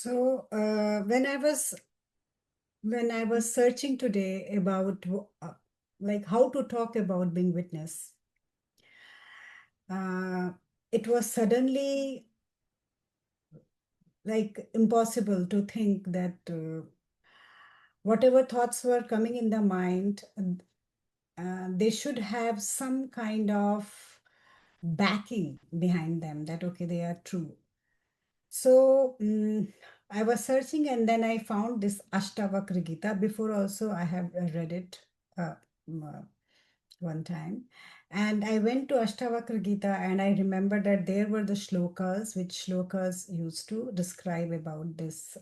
So when I was searching today about like how to talk about being witness, uh, it was suddenly like impossible to think that whatever thoughts were coming in the mind, they should have some kind of backing behind them that okay, they are true. So I was searching and then I found this Ashtavak Geeta. Before also I have read it uh, m- uh, one time. And I went to Ashtavak Geeta and I remember that there were the shlokas, which shlokas used to describe about this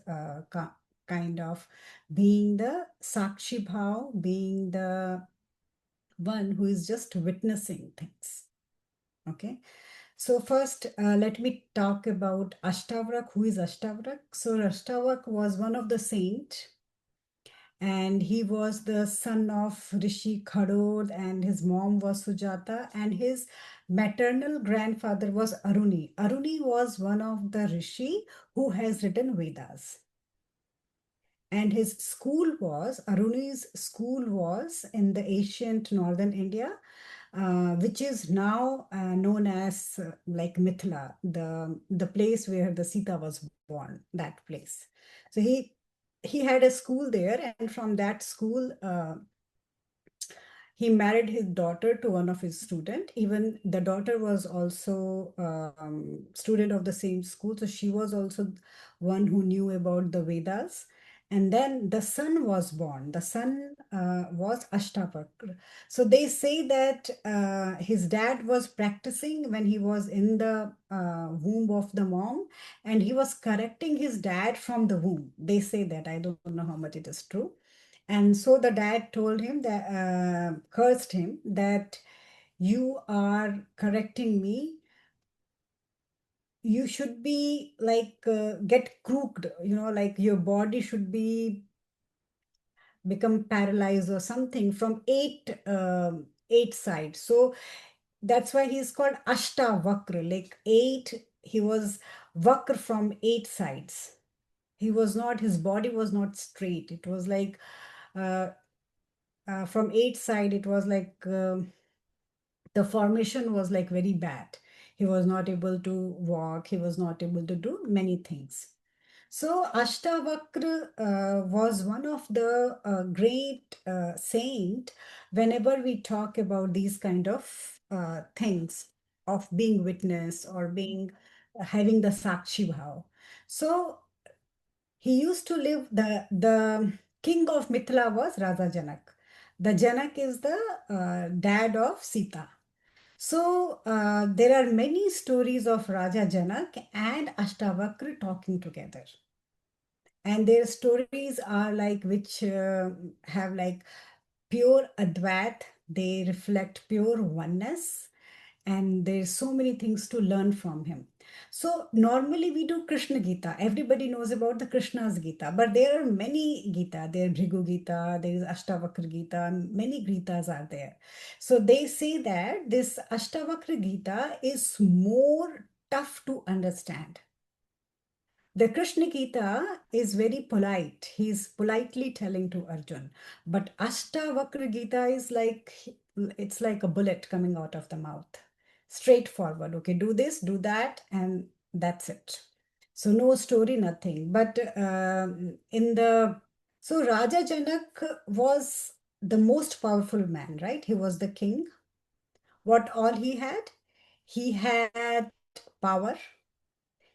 kind of being the Sakshi bhav, being the one who is just witnessing things. Okay. So first, let me talk about Ashtavak. Who is Ashtavak? So Ashtavak was one of the saint, and he was the son of Rishi Khadod, and his mom was Sujata, and his maternal grandfather was Aruni. Aruni was one of the rishi who has written Vedas. And his school was, Aruni's school was in the ancient northern India, which is now known as like Mithila, the place where the Sita was born, that place. So he had a school there, and from that school, he married his daughter to one of his student. Even the daughter was also student of the same school, so she was also one who knew about the Vedas. And then the son was born. The son was Ashtavak. So they say that his dad was practicing when he was in the womb of the mom, and he was correcting his dad from the womb. They say that. I don't know how much it is true. And so the dad told him that, cursed him that you are correcting me. You should be like get crooked, like your body should be become paralyzed or something from eight sides. So that's why he's called Ashtavakra, like eight. He was vakra from eight sides. He was not. His body was not straight. It was like. Uh, from eight side it was like the formation was like very bad. He was not able to walk, he was not able to do many things. So Ashtavakra was one of the great saint. Whenever we talk about these kind of things of being witness or being having the sakshi bhav, so he used to live, the king of Mithila was Raja Janak. The Janak is the dad of Sita. So there are many stories of Raja Janak and Ashtavakra talking together. And their stories are like which have like pure Advait, they reflect pure oneness, and there's so many things to learn from him. So normally we do Krishna Gita. Everybody knows about the Krishna's Gita, but there are many Gita. There Bhrigu Gita, there is Ashtavakra Gita, many Gitas are there. So they say that this Ashtavakra Gita is more tough to understand. The Krishna Gita is very polite. He's politely telling to Arjun. But Ashtavakra Gita is like, it's like a bullet coming out of the mouth. Straightforward. Okay, do this, do that, and that's it. So no story, nothing. But so Raja Janak was the most powerful man, right? He was the king. What all he had? He had power,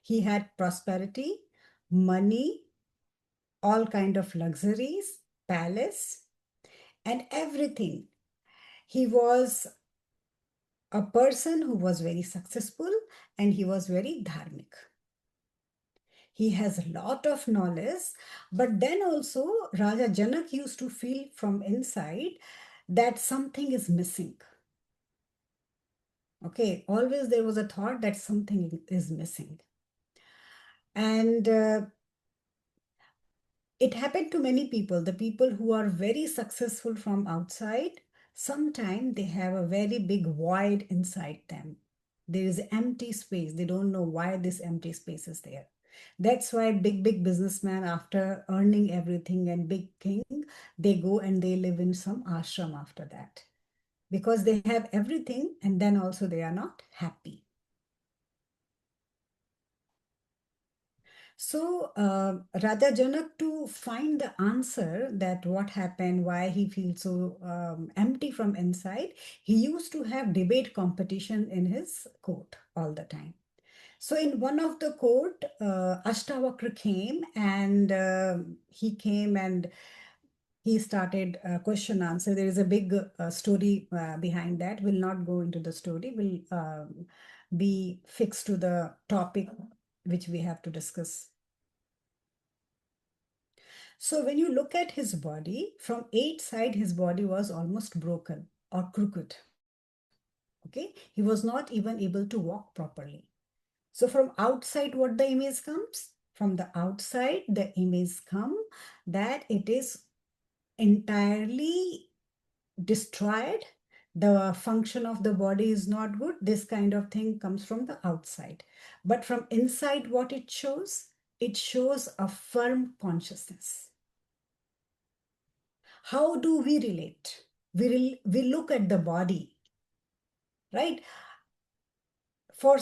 he had prosperity, money, all kind of luxuries, palace, and everything. He was a person who was very successful and he was very dharmic. He has a lot of knowledge, but then also Raja Janak used to feel from inside that something is missing. Okay, always there was a thought that something is missing. And it happened to many people. The people who are very successful from outside, sometimes they have a very big void inside them. There is empty space. They don't know why this empty space is there. That's why big businessmen, after earning everything and big thing, they go and they live in some ashram after that, because they have everything and then also they are not happy. So, Radha Janak, to find the answer that what happened, why he feels so empty from inside, he used to have debate competition in his court all the time. So in one of the court, Ashtavakra came, and he came and he started question answer. There is a big story behind that. We'll not go into the story. We'll be fixed to the topic which we have to discuss. So when you look at his body, from eight side, his body was almost broken or crooked. Okay, he was not even able to walk properly. So from outside, what the image comes? From the outside, the image come that it is entirely destroyed. The function of the body is not good. This kind of thing comes from the outside. But from inside, what it shows? It shows a firm consciousness. How do we relate? We look at the body, right? For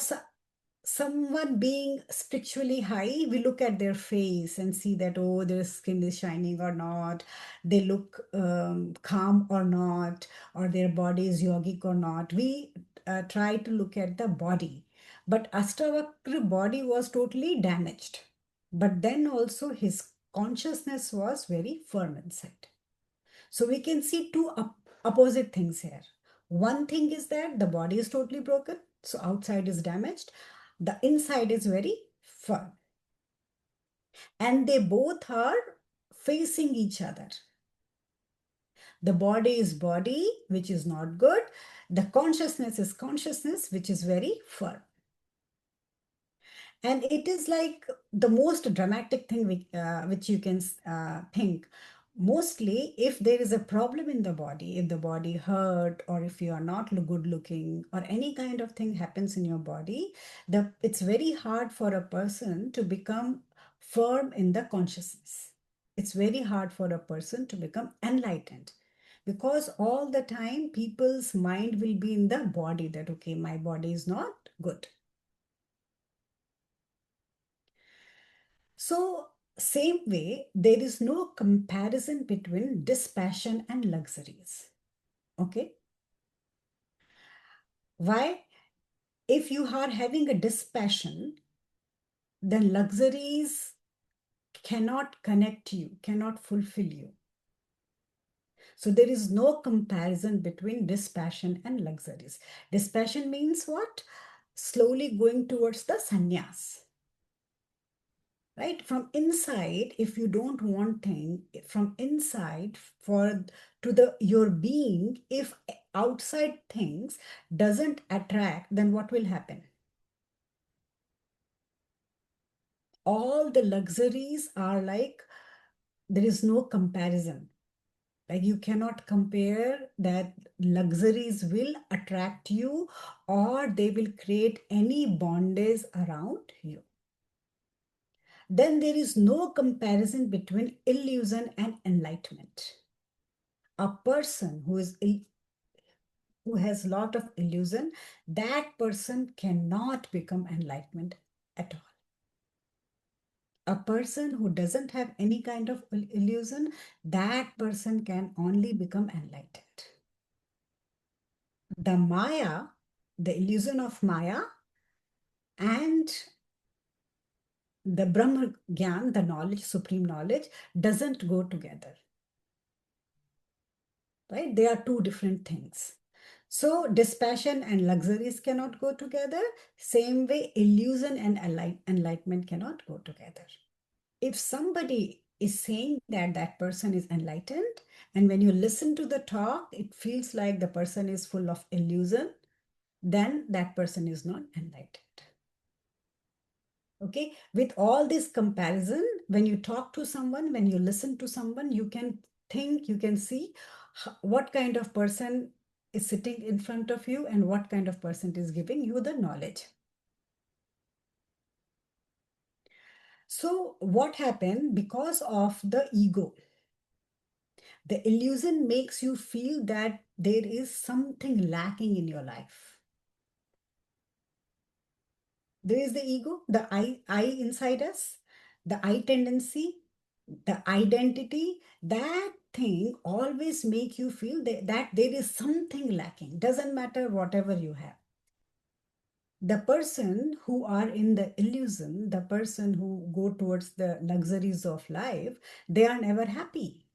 someone being spiritually high, we look at their face and see that, oh, their skin is shining or not, they look calm or not, or their body is yogic or not. We try to look at the body. But Ashtavakra body was totally damaged. But then also his consciousness was very firm inside. So we can see two opposite things here. One thing is that the body is totally broken, so outside is damaged. The inside is very firm. And they both are facing each other. The body is body, which is not good. The consciousness is consciousness, which is very firm. And it is like the most dramatic thing which you can think. Mostly, if there is a problem in the body, if the body hurt, or if you are not good looking, or any kind of thing happens in your body, it's very hard for a person to become firm in the consciousness. It's very hard for a person to become enlightened, because all the time people's mind will be in the body, that okay, my body is not good. So, same way, there is no comparison between dispassion and luxuries. Okay? Why? If you are having a dispassion, then luxuries cannot connect you, cannot fulfill you. So, there is no comparison between dispassion and luxuries. Dispassion means what? Slowly going towards the sannyas. Right, from inside, if you don't want thing from inside for to the your being, if outside things doesn't attract, then what will happen? All the luxuries are like, there is no comparison. Like, you cannot compare that luxuries will attract you, or they will create any bondage around you. Then there is no comparison between illusion and enlightenment. A person who has a lot of illusion, that person cannot become enlightenment at all. A person who doesn't have any kind of illusion, that person can only become enlightened. The Maya, the illusion of Maya, and the Brahma Gyan, the knowledge, supreme knowledge, doesn't go together. Right? They are two different things. So dispassion and luxuries cannot go together. Same way, illusion and enlightenment cannot go together. If somebody is saying that that person is enlightened, and when you listen to the talk, it feels like the person is full of illusion, then that person is not enlightened. Okay, with all this comparison, when you talk to someone, when you listen to someone, you can think, you can see what kind of person is sitting in front of you and what kind of person is giving you the knowledge. So what happened because of the ego? The illusion makes you feel that there is something lacking in your life. There is the ego, the I inside us, the I tendency, the identity. That thing always make you feel that there is something lacking. Doesn't matter whatever you have. The person who are in the illusion, the person who go towards the luxuries of life, they are never happy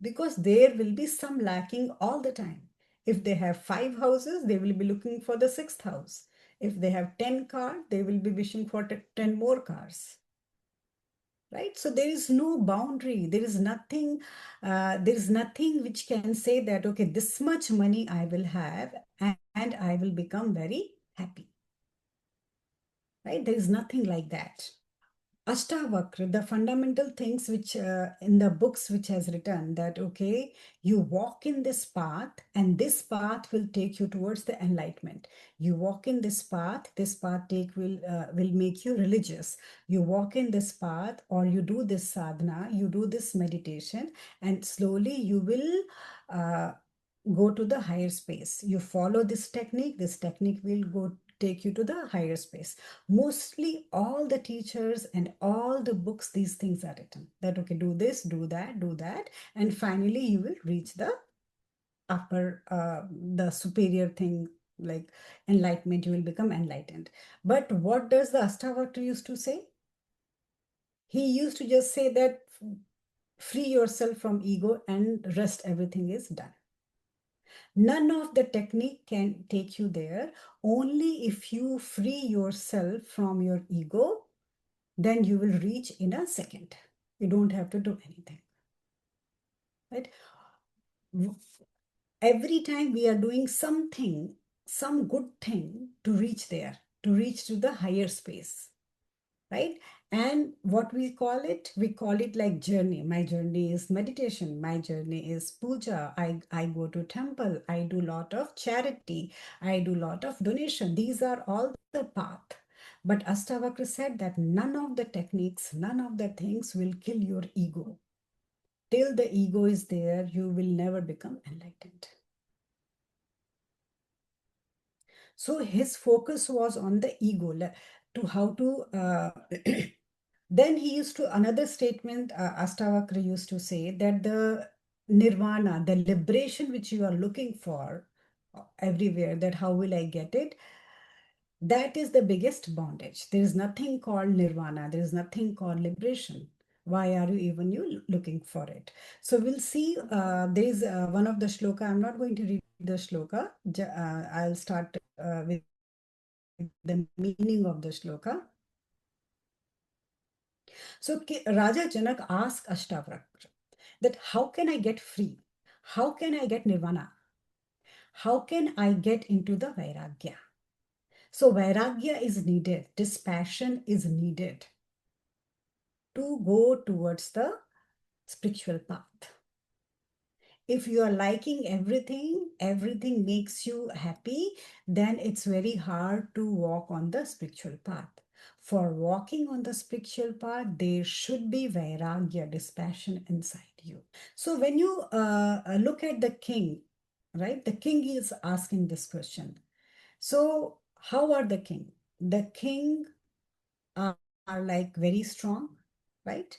because there will be some lacking all the time. If they have 5 houses, they will be looking for the sixth house. If they have 10 cars, they will be wishing for 10 more cars. Right? So there is no boundary. There is nothing which can say that, okay, this much money I will have and I will become very happy. Right? There is nothing like that. Ashtavakra, the fundamental things which in the books which has written that, okay, you walk in this path and this path will take you towards the enlightenment. You walk in this path will make you religious. You walk in this path or you do this sadhana, you do this meditation, and slowly you will uh, go to the higher space. You follow this technique will go take you to the higher space. Mostly all the teachers and all the books, these things are written that, okay, do this, do that, and finally you will reach the upper, the superior thing, like enlightenment. You will become enlightened. But what does the Ashtavakra used to say? He used to just say that free yourself from ego and rest, everything is done. None of the technique can take you there. Only if you free yourself from your ego, then you will reach in a second. You don't have to do anything, right? Every time we are doing something, some good thing to reach there, to reach to the higher space, right? And what we call it like journey. My journey is meditation. My journey is puja. I go to temple. I do lot of charity. I do lot of donation. These are all the path. But Ashtavakra said that none of the techniques, none of the things will kill your ego. Till the ego is there, you will never become enlightened. So his focus was on the ego, to how to then he used to, another statement Astavakra used to say that the nirvana, the liberation which you are looking for everywhere, that how will I get it? That is the biggest bondage. There is nothing called nirvana. There is nothing called liberation. Why are you looking for it? So we'll see. There is one of the shloka. I'm not going to read the shloka. I'll start with the meaning of the shloka. So Raja Janak asked Ashtavakra that how can I get free? How can I get nirvana? How can I get into the vairagya? So vairagya is needed. Dispassion is needed to go towards the spiritual path. If you are liking everything, everything makes you happy, then it's very hard to walk on the spiritual path. For walking on the spiritual path, there should be vairagya, dispassion inside you. So when you look at the king, right, the king is asking this question. So how are the king? The king are like very strong, right?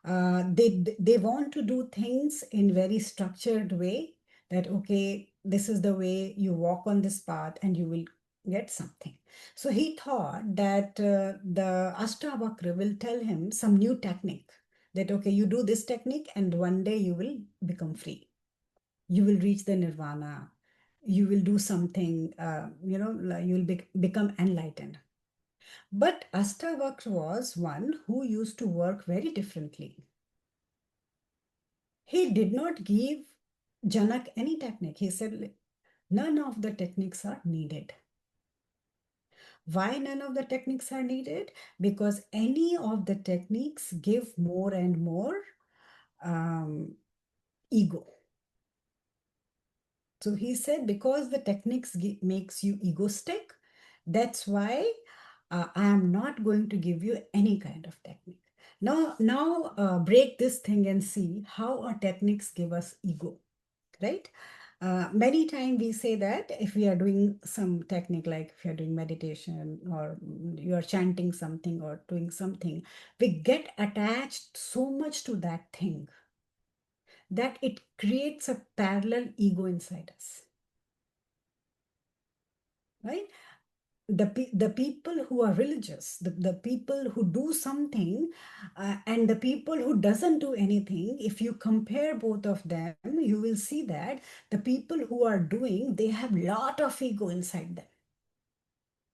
They want to do things in very structured way, that okay, this is the way you walk on this path and you will get something. So he thought that the Ashtavakra will tell him some new technique, that okay, you do this technique and one day you will become free, you will reach the nirvana, you will do something, like you will become enlightened. But Astavak was one who used to work very differently. He did not give Janak any technique. He said, none of the techniques are needed. Why none of the techniques are needed? Because any of the techniques give more and more um, ego. So he said, because the techniques makes you egoistic, that's why I am not going to give you any kind of technique. Now, break this thing and see how our techniques give us ego, right? Many times we say that if we are doing some technique, like if you're doing meditation or you're chanting something or doing something, we get attached so much to that thing that it creates a parallel ego inside us, right? The people who are religious, the people who do something, and the people who doesn't do anything, if you compare both of them, you will see that the people who are doing, they have lot of ego inside them.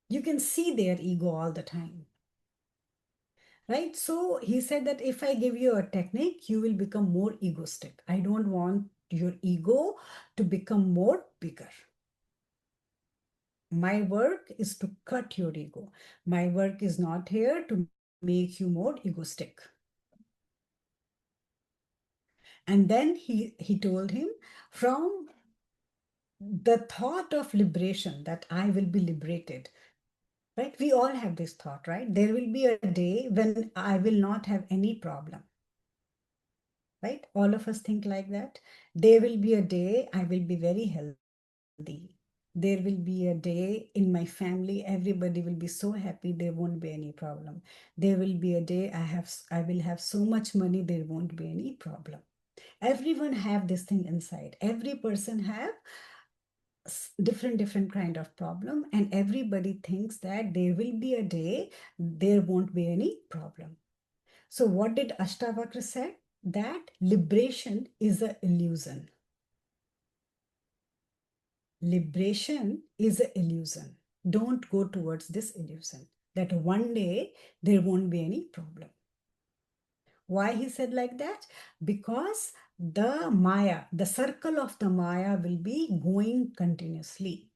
You can see their ego all the time, right? So he said that if I give you a technique, you will become more egoistic. I don't want your ego to become more bigger. My work is to cut your ego. My work is not here to make you more egoistic. And then he told him, from the thought of liberation, that I will be liberated, right? We all have this thought, right? There will be a day when I will not have any problem, right? All of us think like that. There will be a day I will be very healthy. There will be a day in my family, everybody will be so happy, there won't be any problem. There will be a day I will have so much money, there won't be any problem. Everyone have this thing inside. Every person have different kind of problem, and everybody thinks that there will be a day there won't be any problem. So what did Ashtavakra say? That liberation is an illusion. Liberation is an illusion. Don't go towards this illusion that one day there won't be any problem. Why he said like that? Because the Maya, the circle of the Maya will be going continuously.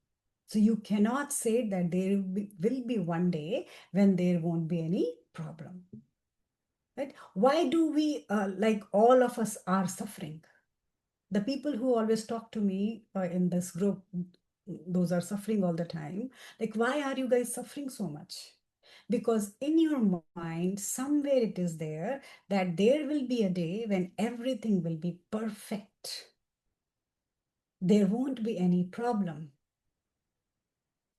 So you cannot say that there will be one day when there won't be any problem. Right? Why do we, like all of us are suffering? The people who always talk to me in this group, those are suffering all the time. Like, why are you guys suffering so much? Because in your mind, somewhere it is there that there will be a day when everything will be perfect. There won't be any problem,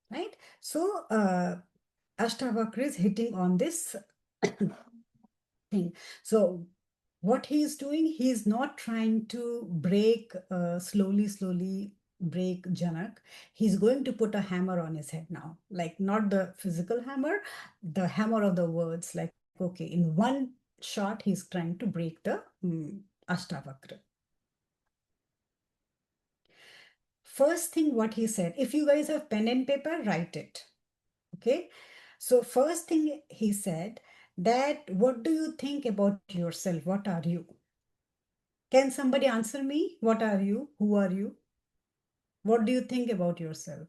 right? So, Ashtavakra is hitting on this thing. So, what he is doing, he is not trying to break, slowly break Janak. He's going to put a hammer on his head now, like not the physical hammer, the hammer of the words. Like, okay, in one shot, he's trying to break the Ashtavakra. First thing, what he said, if you guys have pen and paper, write it. Okay. So, first thing he said, that what do you think about yourself? What are you? Can somebody answer me? What are you? Who are you? What do you think about yourself?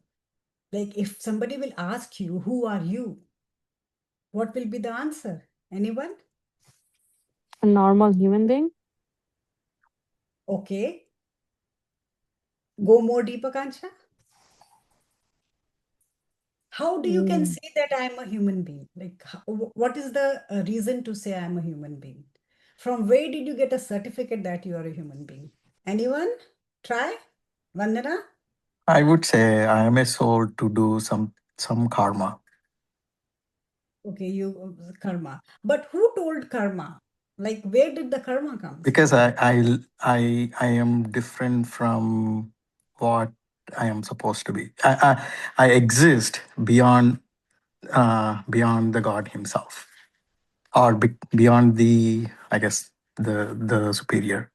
Like, if somebody will ask you, who are you? What will be the answer? Anyone? A normal human being. Okay. Go more deeper, Kancha. How do you can Mm, say that I'm a human being? Like, what is the reason to say I'm a human being? From where did you get a certificate that you are a human being? Anyone? Try? Vandana? I would say I am a soul to do some karma Okay, you karma. But who told karma? Like, where did the karma comes? because I am different from what I am supposed to be. I exist beyond the God Himself, or beyond the, I guess, the superior.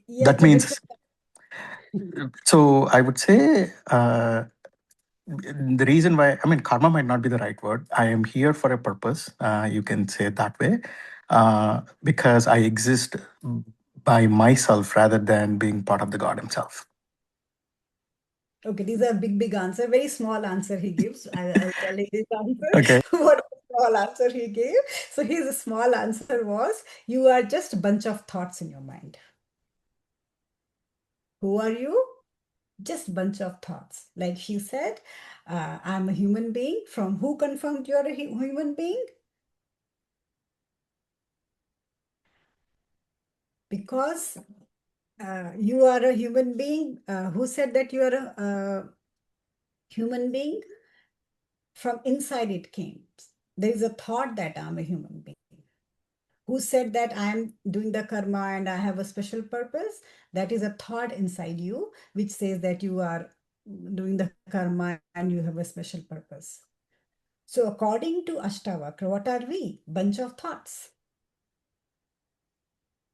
Yeah, That it's a different. means, so I would say, the reason why, I mean, karma might not be the right word. I am here for a purpose. You can say it that way, because I exist by myself rather than being part of the God Himself. Okay, these are big answer. Very small answer he gives. I'll tell you his answer. Okay. What a small answer he gave. So his small answer was, you are just a bunch of thoughts in your mind. Who are you? Just bunch of thoughts. Like she said, I'm a human being. From who confirmed you're a human being? Because you are a human being. Who said that you are a human being? From inside it came. There is a thought that I'm a human being. Who said that I'm doing the karma and I have a special purpose? That is a thought inside you which says that you are doing the karma and you have a special purpose. So according to Ashtravak, what are we? Bunch of thoughts.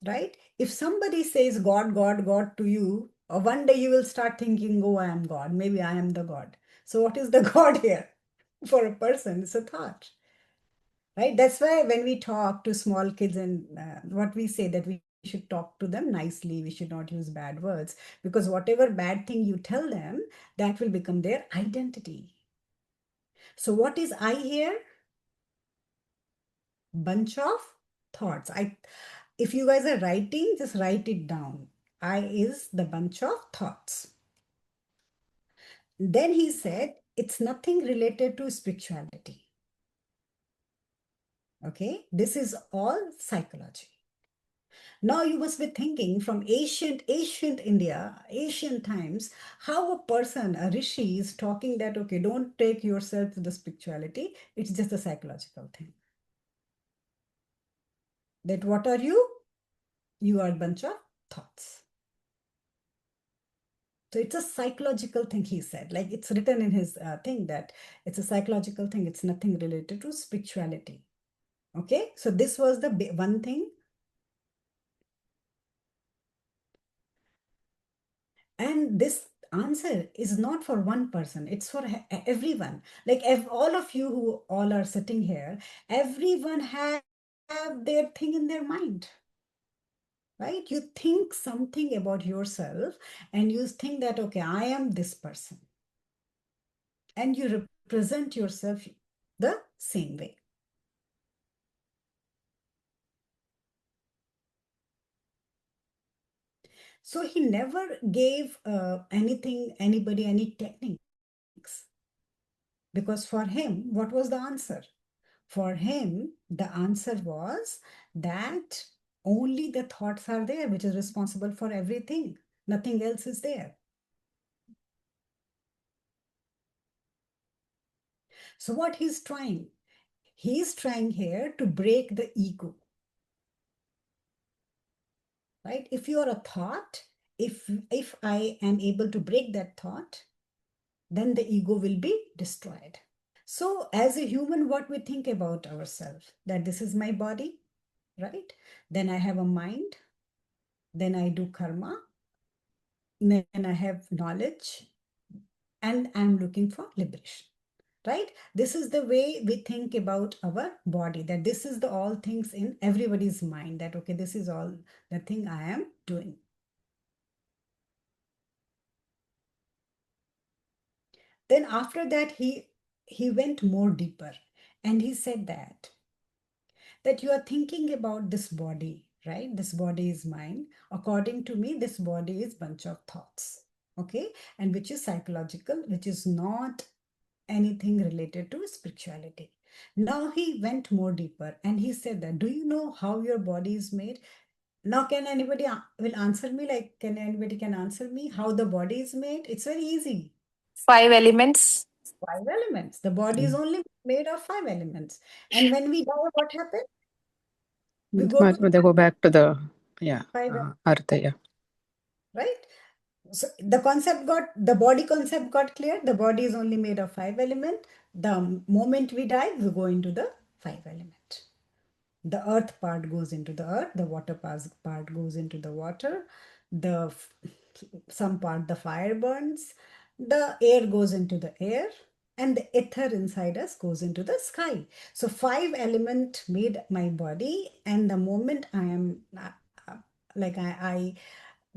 Right? If somebody says God, God, God to you, one day you will start thinking, oh, I am God. Maybe I am the God. So what is the God here? For a person, it's a thought. Right? That's why when we talk to small kids and what we say that we should talk to them nicely, we should not use bad words, because whatever bad thing you tell them, that will become their identity. So what is I here? Bunch of thoughts. If you guys are writing, just write it down. I is the bunch of thoughts. Then he said, it's nothing related to spirituality. Okay, this is all psychology. Now you must be thinking from ancient India, ancient times, how a person, a rishi is talking that, okay, don't take yourself to the spirituality. It's just a psychological thing. That what are you? You are a bunch of thoughts. So it's a psychological thing, he said. Like it's written in his thing that it's a psychological thing. It's nothing related to spirituality. Okay, so this was the one thing. And this answer is not for one person, it's for everyone. Like if all of you who all are sitting here, everyone have their thing in their mind. Right? You think something about yourself and you think that, okay, I am this person. And you represent yourself the same way. So he never gave anybody any techniques. Because for him, what was the answer? For him, the answer was that only the thoughts are there, which is responsible for everything. Nothing else is there. So what he's trying? He's trying here to break the ego. Right? If you are a thought, if I am able to break that thought, then the ego will be destroyed. So as a human, what we think about ourselves, that this is my body, right? Then I have a mind, then I do karma, then I have knowledge, and I'm looking for liberation. Right? This is the way we think about our body, that this is the all things in everybody's mind, that okay, this is all the thing I am doing. Then after that, he went more deeper and he said that you are thinking about this body, right? This body is mine. According to me, this body is bunch of thoughts, okay? And which is psychological, which is not anything related to spirituality. Now he went more deeper and he said that, do you know how your body is made? Now, can anybody will answer me? Like, can anybody can answer me how the body is made? It's very easy. 5 elements. 5 elements. The body is only made of 5 elements. And when we die, what happens? We go to They go back to the five, earth, right? So the body concept got clear. The body is only made of 5 elements. The moment we die, we go into the 5 element. The earth part goes into the earth, the water part goes into the water, some part the fire burns, the air goes into the air, and the ether inside us goes into the sky. So 5 element made my body, and the moment I am like I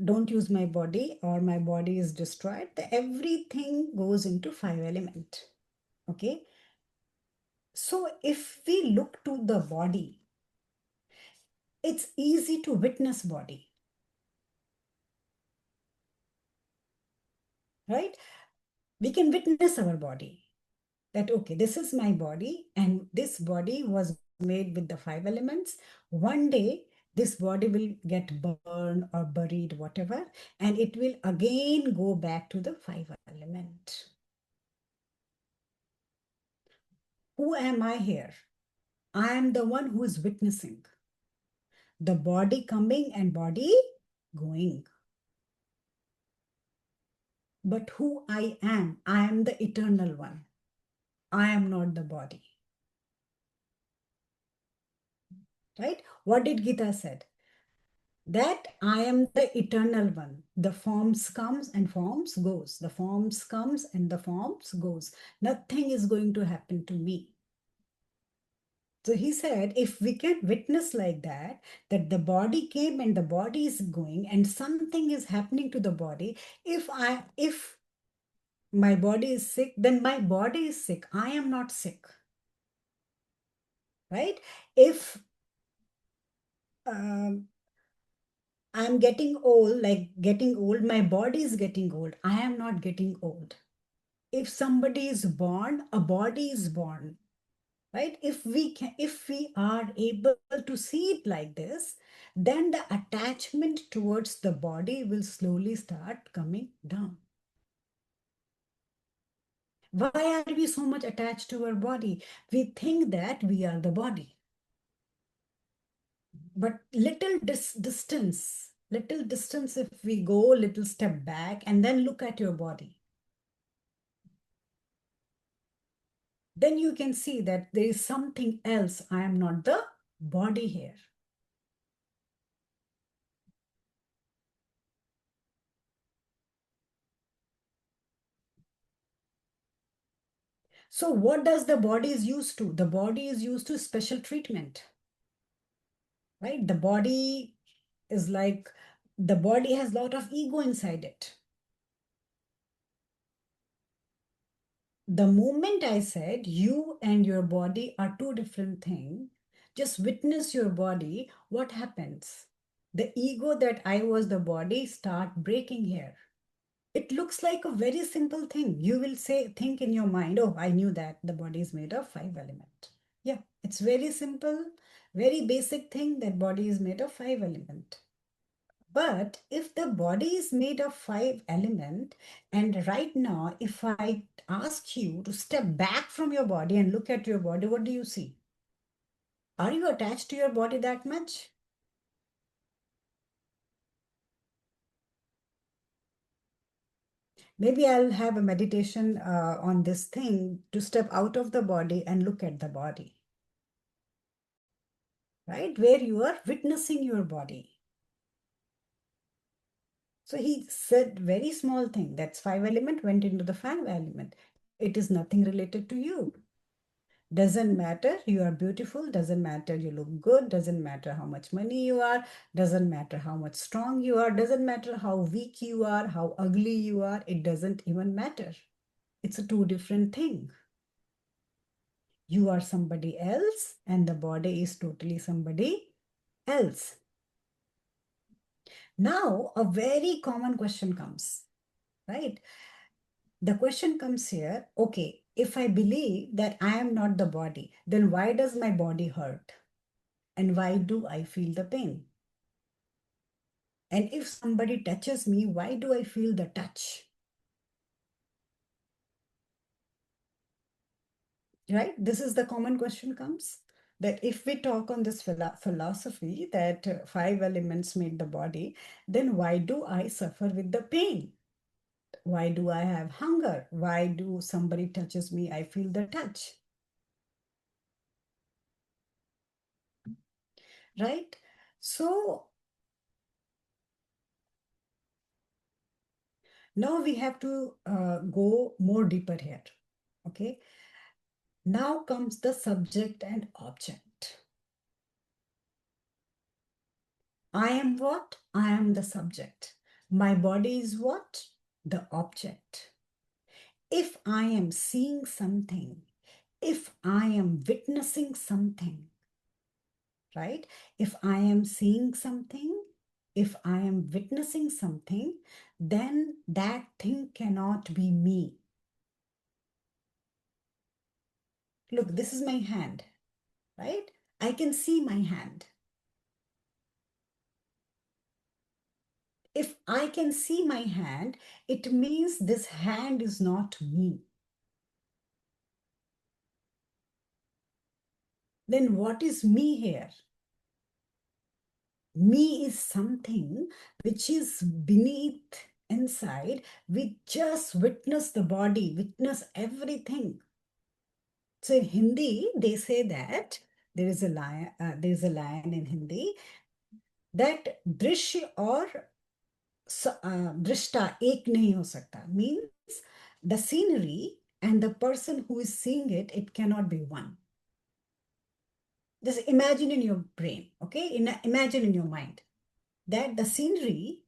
don't use my body or my body is destroyed, everything goes into 5 element. Okay. So if we look to the body, it's easy to witness body, right? We can witness our body. that, okay, this is my body, and this body was made with the 5 elements. One day, this body will get burned or buried, whatever, and it will again go back to the 5 element. Who am I here? I am the one who is witnessing the body coming and body going. But who I am the eternal one. I am not the body. Right? What did Gita said? That I am the eternal one. The forms comes and forms goes. The forms comes and the forms goes. Nothing is going to happen to me. So he said, if we can witness like that, that the body came and the body is going and something is happening to the body, if my body is sick, then my body is sick. I am not sick. Right? If um, I'm getting old, my body is getting old. I am not getting old. If somebody is born, a body is born. Right? If we are able to see it like this, then the attachment towards the body will slowly start coming down. Why are we so much attached to our body? We think that we are the body. But little distance, if we go a little step back and then look at your body, then you can see that there is something else. I am not the body here. So what does the body is used to? The body is used to special treatment, right? The body is like, the body has a lot of ego inside it. The moment I said you and your body are two different things, just witness your body, what happens? The ego that I was the body start breaking here. It looks like a very simple thing. You will think in your mind, oh, I knew that the body is made of 5 elements. Yeah, it's very simple, very basic thing that body is made of 5 elements. But if the body is made of 5 elements, and right now, if I ask you to step back from your body and look at your body, what do you see? Are you attached to your body that much? Maybe I'll have a meditation on this thing to step out of the body and look at the body, right? Where you are witnessing your body. So he said very small thing. That's 5 element went into the 5 element. It is nothing related to you. Doesn't matter you are beautiful, doesn't matter you look good, doesn't matter how much money you are, doesn't matter how much strong you are, doesn't matter how weak you are, how ugly you are, it doesn't even matter. It's a two different thing. You are somebody else and the body is totally somebody else. Now, a very common question comes, right? The question comes here, okay, if I believe that I am not the body, then why does my body hurt? And why do I feel the pain? And if somebody touches me, why do I feel the touch? Right? This is the common question comes. That if we talk on this philosophy that 5 elements made the body, then why do I suffer with the pain? Why do I have hunger? Why do somebody touches me, I feel the touch? Right? So now we have to go more deeper here. Okay. Now comes the subject and object. I am what? I am the subject. My body is what? The object. If I am seeing something, if I am witnessing something, right? If I am seeing something, if I am witnessing something, then that thing cannot be me. Look, this is my hand, right? I can see my hand. If I can see my hand, it means this hand is not me. Then what is me here? Me is something which is beneath, inside. We just witness the body, witness everything. So in Hindi, they say that there is a line in Hindi that drishya or drishta ek nahi ho sakta. Means the scenery and the person who is seeing it cannot be one. Just imagine in your brain, okay? Imagine in your mind that the scenery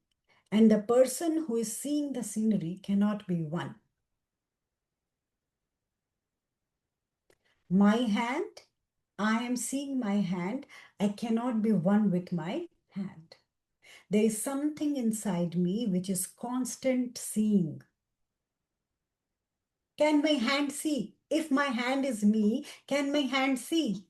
and the person who is seeing the scenery cannot be one. My hand, I am seeing my hand, I cannot be one with my hand. There is something inside me which is constant seeing. Can my hand see? If my hand is me, can my hand see?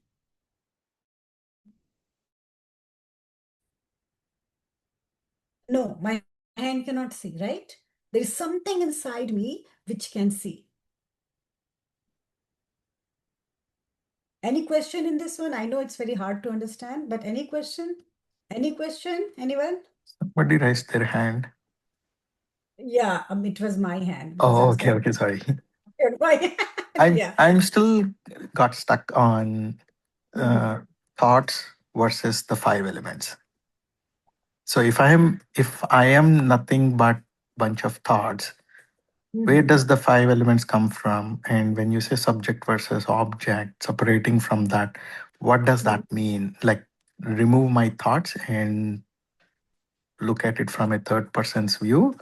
No, my hand cannot see, right? There is something inside me which can see. Any question in this one? I know it's very hard to understand, but any question? Any question? Anyone? Somebody raised their hand. Yeah, it was my hand because I Oh, was okay, like, okay, sorry. my hand. Yeah. I'm still got stuck on Mhm. thoughts versus the five elements. So if I am nothing but bunch of thoughts, where Mhm. does the five elements come from? And when you say subject versus object, separating from that, what does Mhm. that mean? Like remove my thoughts and look at it from a third person's view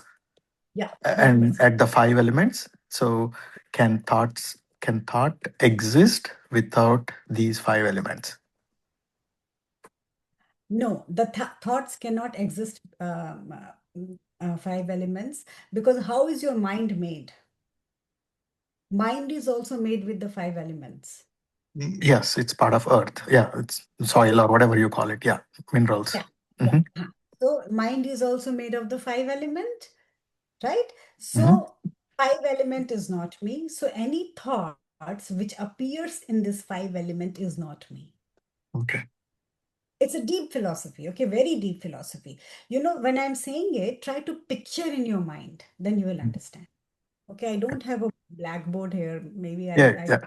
Yeah, third and person. at the five elements. So can thought exist without these five elements? No, the thoughts cannot exist, five elements, because how is your mind made? Mind is also made with the five elements. Yes, it's part of earth. Yeah, it's soil or whatever you call it. Yeah, minerals. Yeah, yeah. Hmm. So mind is also made of the five element, right? Hmm. So five element is not me. So any thoughts which appears in this five element is not me. Okay. It's a deep philosophy, okay, very deep philosophy. You know, when I'm saying it, try to picture in your mind, then you will understand. Okay, I don't have a blackboard here. Maybe Yeah, I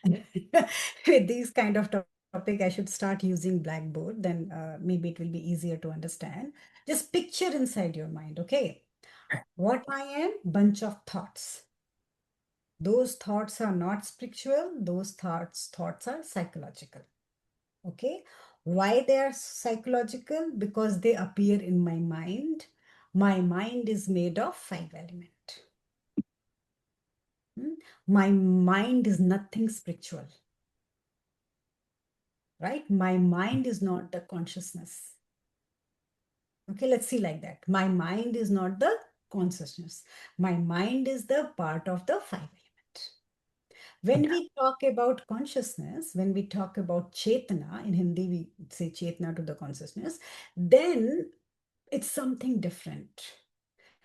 yeah. with these kind of topic, I should start using blackboard. Then maybe it will be easier to understand. Just picture inside your mind. Okay, what I am, bunch of thoughts. Those thoughts are not spiritual. Those thoughts are psychological. Okay, why they are psychological? Because they appear in my mind. My mind is made of five element. Hmm? My mind is nothing spiritual, right? My mind is not the consciousness. Okay, let's see like that. My mind is not the consciousness. My mind is the part of the five element. When we talk about consciousness, when we talk about chetana, in Hindi we say chetana to the consciousness, then it's something different.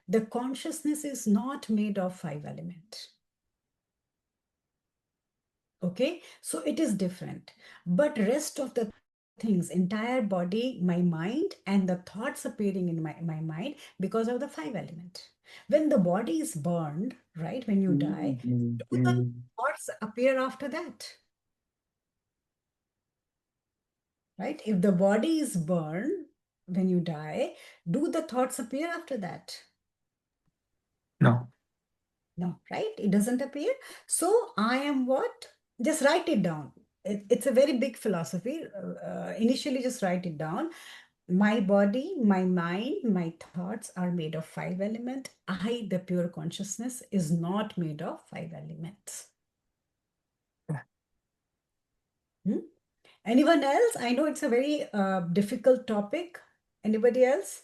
The consciousness is not made of five element. Okay, so it is different. But rest of the things, entire body, my mind, and the thoughts appearing in my mind because of the five element. When the body is burned, right, when you die, do the thoughts appear after that? Right? If the body is burned when you die, do the thoughts appear after that? No. No, right? It doesn't appear. So I am what? Just write it down. It's a very big philosophy. Initially, just write it down. My body, my mind, my thoughts are made of five elements. I, the pure consciousness, is not made of five elements. Hmm? Anyone else? I know it's a very difficult topic. Anybody else?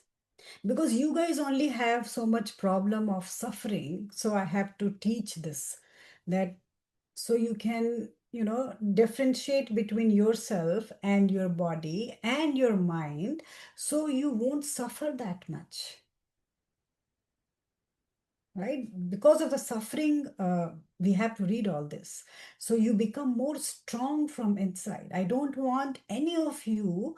Because you guys only have so much problem of suffering, so I have to teach this, that so you differentiate between yourself and your body and your mind, so you won't suffer that much, right? Because of the suffering, we have to read all this. So you become more strong from inside. I don't want any of you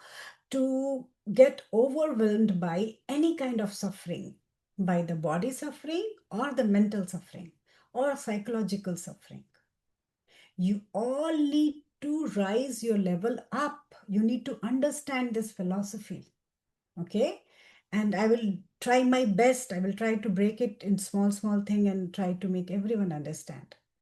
to get overwhelmed by any kind of suffering, by the body suffering or the mental suffering or psychological suffering. You all need to rise your level up. You need to understand this philosophy. Okay? And I will try my best. I will try to break it in small, small thing and try to make everyone understand.